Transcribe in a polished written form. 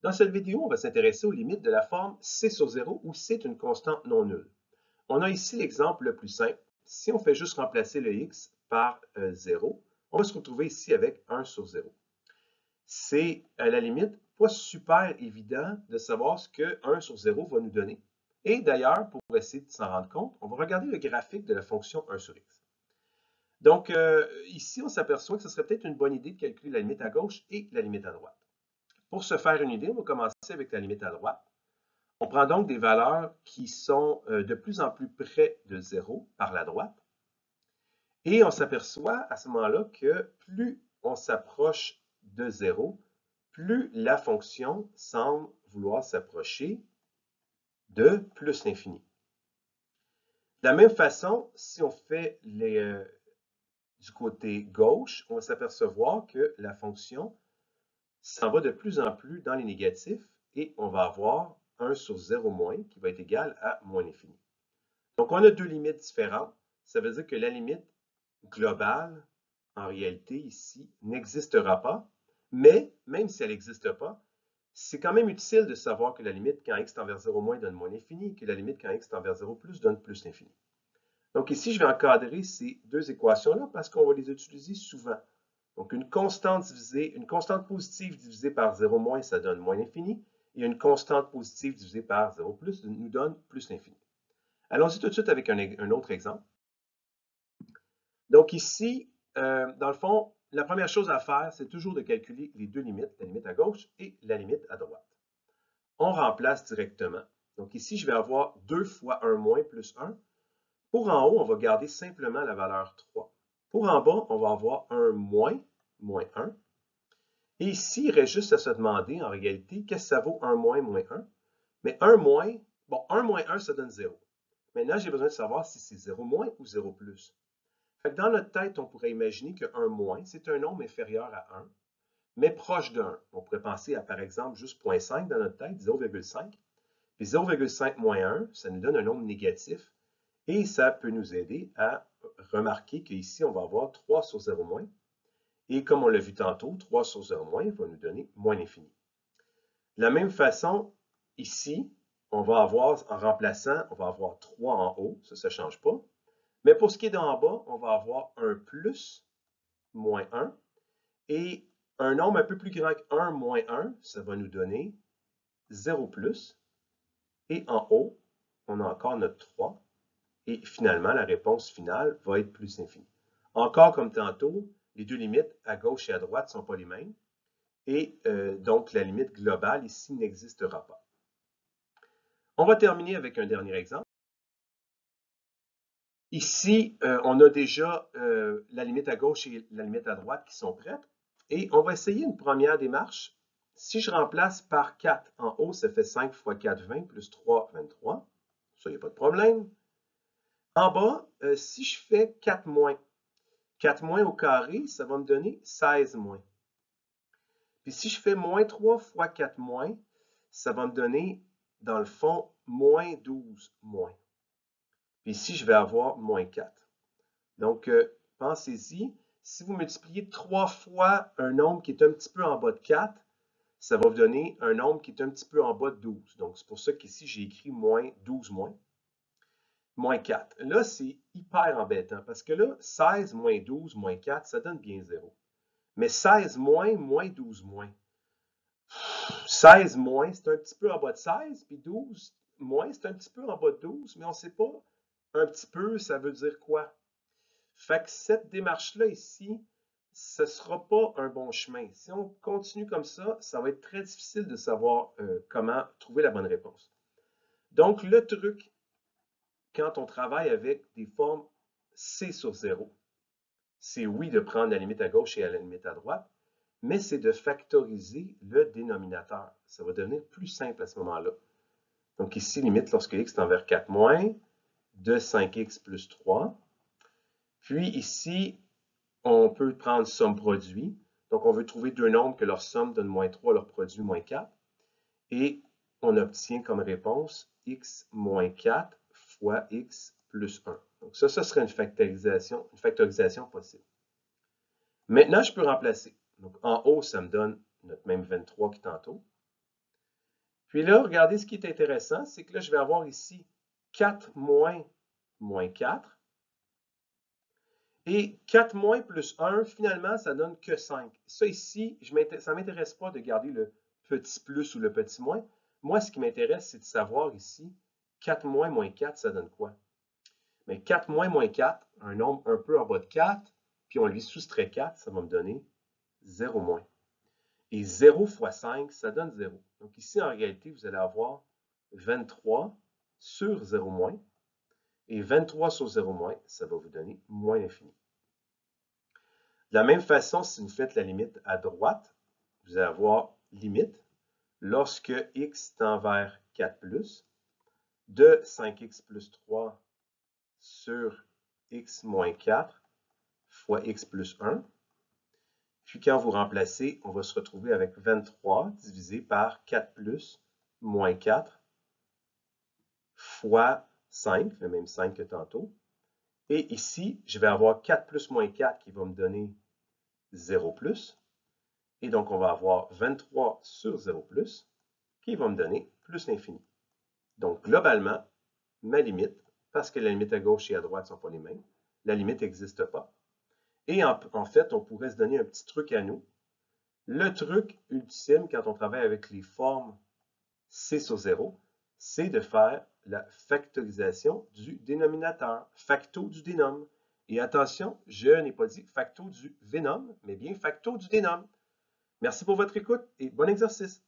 Dans cette vidéo, on va s'intéresser aux limites de la forme c sur 0 où c est une constante non nulle. On a ici l'exemple le plus simple. Si on fait juste remplacer le x par 0, on va se retrouver ici avec 1 sur 0. C'est à la limite pas super évident de savoir ce que 1 sur 0 va nous donner. Et d'ailleurs, pour essayer de s'en rendre compte, on va regarder le graphique de la fonction 1 sur x. Donc, ici, on s'aperçoit que ce serait peut-être une bonne idée de calculer la limite à gauche et la limite à droite. Pour se faire une idée, on va commencer avec la limite à droite. On prend donc des valeurs qui sont de plus en plus près de 0 par la droite. Et on s'aperçoit à ce moment-là que plus on s'approche de 0, plus la fonction semble vouloir s'approcher de plus l'infini. De la même façon, si on fait du côté gauche, on va s'apercevoir que la fonction s'en va de plus en plus dans les négatifs et on va avoir 1 sur 0 moins qui va être égal à moins l'infini. Donc, on a deux limites différentes. Ça veut dire que la limite globale, en réalité, ici, n'existera pas. Mais, même si elle n'existe pas, c'est quand même utile de savoir que la limite quand x tend vers 0 moins donne moins l'infini et que la limite quand x tend vers 0 plus donne plus l'infini. Donc ici, je vais encadrer ces deux équations-là parce qu'on va les utiliser souvent. Donc, une constante positive divisée par 0 moins, ça donne moins l'infini. Et une constante positive divisée par 0 plus nous donne plus l'infini. Allons-y tout de suite avec un autre exemple. Donc ici, dans le fond, la première chose à faire, c'est toujours de calculer les deux limites, la limite à gauche et la limite à droite. On remplace directement. Donc ici, je vais avoir 2 fois 1 moins plus 1. Pour en haut, on va garder simplement la valeur 3. Pour en bas, on va avoir 1 moins, moins 1. Et ici, il reste juste à se demander, en réalité, qu'est-ce que ça vaut 1 moins, moins 1? Mais 1 moins, bon, 1 moins 1, ça donne 0. Maintenant, j'ai besoin de savoir si c'est 0 moins ou 0 plus. Fait que dans notre tête, on pourrait imaginer que 1 moins, c'est un nombre inférieur à 1, mais proche de 1. On pourrait penser à, par exemple, juste 0,5 dans notre tête, 0,5. Puis 0,5 moins 1, ça nous donne un nombre négatif. Et ça peut nous aider à remarquer qu'ici, on va avoir 3 sur 0 moins. Et comme on l'a vu tantôt, 3 sur 0 moins va nous donner moins l'infini. De la même façon, ici, on va avoir, en remplaçant, on va avoir 3 en haut, ça ne change pas. Mais pour ce qui est d'en bas, on va avoir un plus, moins 1. Et un nombre un peu plus grand que 1 moins 1, ça va nous donner 0 plus. Et en haut, on a encore notre 3. Et finalement, la réponse finale va être plus infini. Encore comme tantôt, les deux limites à gauche et à droite ne sont pas les mêmes. Et donc, la limite globale ici n'existera pas. On va terminer avec un dernier exemple. Ici, on a déjà la limite à gauche et la limite à droite qui sont prêtes. Et on va essayer une première démarche. Si je remplace par 4 en haut, ça fait 5 fois 4, 20, plus 3, 23. Ça, il n'y a pas de problème. En bas, si je fais 4 moins, 4 moins au carré, ça va me donner 16 moins. Puis si je fais moins 3 fois 4 moins, ça va me donner, dans le fond, moins 12 moins. Puis ici, je vais avoir moins 4. Donc, pensez-y, si vous multipliez 3 fois un nombre qui est un petit peu en bas de 4, ça va vous donner un nombre qui est un petit peu en bas de 12. Donc, c'est pour ça qu'ici, j'ai écrit moins 12 moins. Moins 4. Là, c'est hyper embêtant parce que là, 16 moins 12 moins 4, ça donne bien 0. Mais 16 moins, moins 12 moins. 16 moins, c'est un petit peu en bas de 16, puis 12 moins, c'est un petit peu en bas de 12, mais on ne sait pas un petit peu, ça veut dire quoi. Fait que cette démarche-là ici, ce ne sera pas un bon chemin. Si on continue comme ça va être très difficile de savoir comment trouver la bonne réponse. Donc, le truc, quand on travaille avec des formes C sur 0, c'est oui de prendre la limite à gauche et la limite à droite, mais c'est de factoriser le dénominateur. Ça va devenir plus simple à ce moment-là. Donc ici, limite lorsque x tend vers 4 moins, de 5x plus 3. Puis ici, on peut prendre somme produit. Donc on veut trouver deux nombres que leur somme donne moins 3, leur produit moins 4. Et on obtient comme réponse x moins 4 fois x plus 1. Donc ça serait une factorisation possible. Maintenant, je peux remplacer. Donc en haut, ça me donne notre même 23 que tantôt. Puis là, regardez ce qui est intéressant, c'est que là, je vais avoir ici 4 moins 4. Et 4 moins plus 1, finalement, ça donne que 5. Ça ici, ça ne m'intéresse pas de garder le petit plus ou le petit moins. Moi, ce qui m'intéresse, c'est de savoir ici, 4 moins 4, ça donne quoi? Mais 4 moins 4, un nombre un peu en bas de 4, puis on lui soustrait 4, ça va me donner 0 moins. Et 0 fois 5, ça donne 0. Donc ici, en réalité, vous allez avoir 23 sur 0 moins. Et 23 sur 0 moins, ça va vous donner moins l'infini. De la même façon, si vous faites la limite à droite, vous allez avoir limite lorsque x tend vers 4 plus, de 5x plus 3 sur x moins 4 fois x plus 1. Puis quand vous remplacez, on va se retrouver avec 23 divisé par 4 plus moins 4 fois 5, le même 5 que tantôt. Et ici, je vais avoir 4 plus moins 4 qui va me donner 0 plus. Et donc, on va avoir 23 sur 0 plus qui va me donner plus l'infini. Donc, globalement, ma limite, parce que la limite à gauche et à droite ne sont pas les mêmes, la limite n'existe pas. Et en fait, on pourrait se donner un petit truc à nous. Le truc ultime quand on travaille avec les formes c sur 0, c'est de faire la factorisation du dénominateur, facto du dénom. Et attention, je n'ai pas dit facto du vénom, mais bien facto du dénom. Merci pour votre écoute et bon exercice.